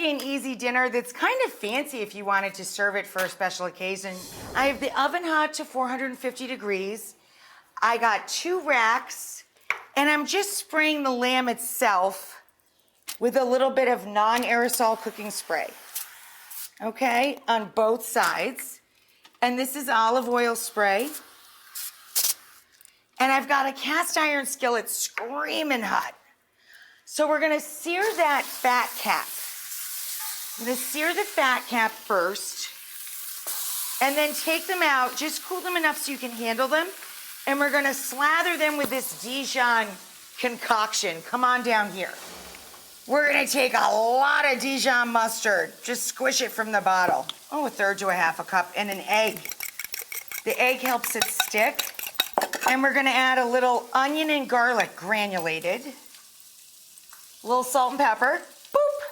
and easy dinner that's kind of fancy if you wanted to serve it for a special occasion. I have the oven hot to 450 degrees. I got 2 racks, and I'm just spraying the lamb itself with a little bit of non-aerosol cooking spray, okay, on both sides. And this is olive oil spray. And I've got a cast iron skillet screaming hot. So we're gonna sear that fat cap. I'm gonna sear the fat cap first, and then take them out, just cool them enough so you can handle them. And we're gonna slather them with this Dijon concoction. Come on down here. We're gonna take a lot of Dijon mustard, just squish it from the bottle. Oh, 1/3 to 1/2 cup, and an egg. The egg helps it stick. And we're gonna add a little onion and garlic granulated. A little salt and pepper, boop,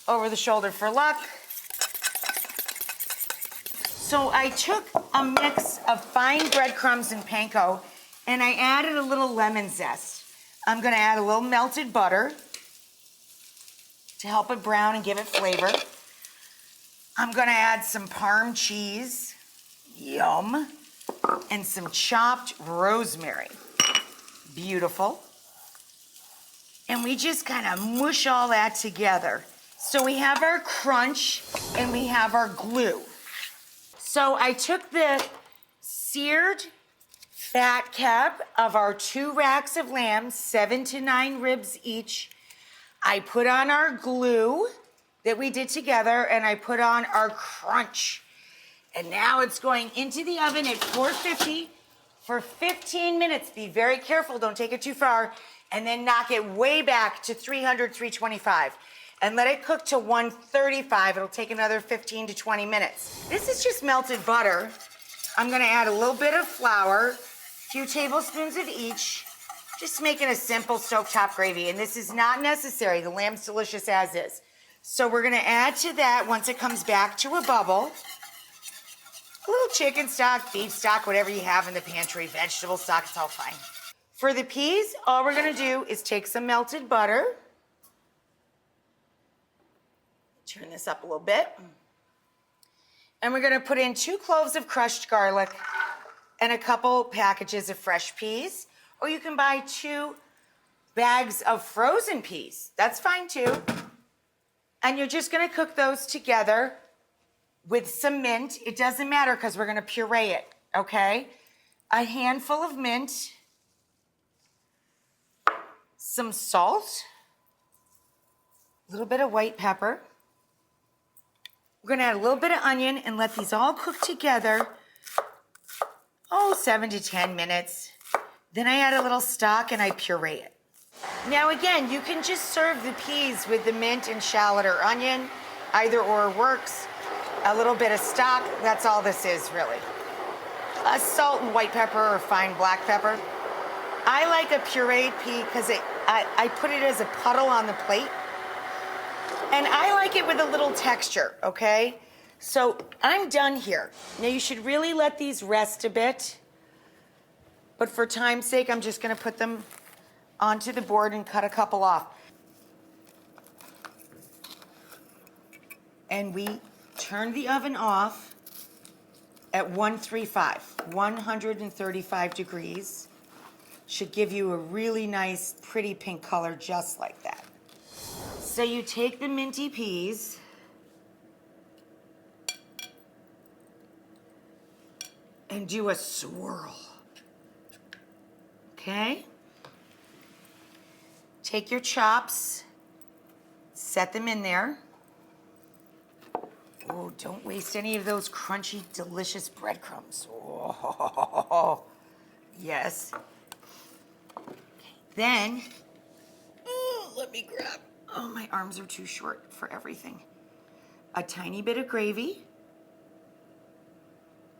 over the shoulder for luck. So I took a mix of fine breadcrumbs and panko, and I added a little lemon zest. I'm gonna add a little melted butter to help it brown and give it flavor. I'm gonna add some Parm cheese, yum, and some chopped rosemary. Beautiful. And we just kind of mush all that together. So we have our crunch and we have our glue. So I took the seared fat cap of our 2 racks of lamb, 7 to 9 ribs each. I put on our glue that we did together, and I put on our crunch. And now it's going into the oven at 450 for 15 minutes. Be very careful, don't take it too far. And then knock it way back to 300, 325. And let it cook to 135. It'll take another 15 to 20 minutes. This is just melted butter. I'm gonna add a little bit of flour, a few tablespoons of each, just making a simple stovetop gravy. And this is not necessary. The lamb's delicious as is. So we're gonna add to that once it comes back to a bubble. A little chicken stock, beef stock, whatever you have in the pantry, vegetable stock, it's all fine. For the peas, all we're gonna do is take some melted butter. Turn this up a little bit. And we're gonna put in 2 cloves of crushed garlic and a couple packages of fresh peas. Or you can buy 2 bags of frozen peas. That's fine too. And you're just gonna cook those together with some mint. It doesn't matter because we're gonna puree it, okay? A handful of mint, some salt, a little bit of white pepper. We're gonna add a little bit of onion and let these all cook together, 7 to 10 minutes. Then I add a little stock and I puree it. Now again, you can just serve the peas with the mint and shallot or onion, either or works. A little bit of stock, that's all this is really. A salt and white pepper or fine black pepper. I like a pureed pea because I put it as a puddle on the plate. And I like it with a little texture, okay? So I'm done here. Now you should really let these rest a bit. But for time's sake, I'm just gonna put them onto the board and cut a couple off. And we turn the oven off at 135 degrees. Should give you a really nice, pretty pink color just like that. So you take the minty peas and do a swirl, okay? Take your chops, set them in there. Oh, don't waste any of those crunchy, delicious breadcrumbs. Oh, yes. Okay, then, let me grab, my arms are too short for everything. A tiny bit of gravy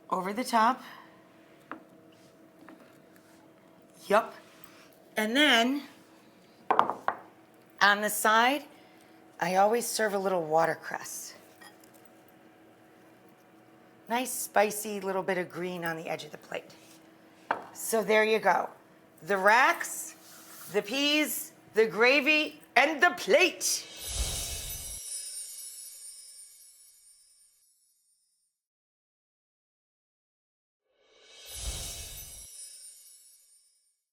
over the top. Yup. And then, on the side, I always serve a little watercress. Nice, spicy little bit of green on the edge of the plate. So there you go. The racks, the peas, the gravy, and the plate.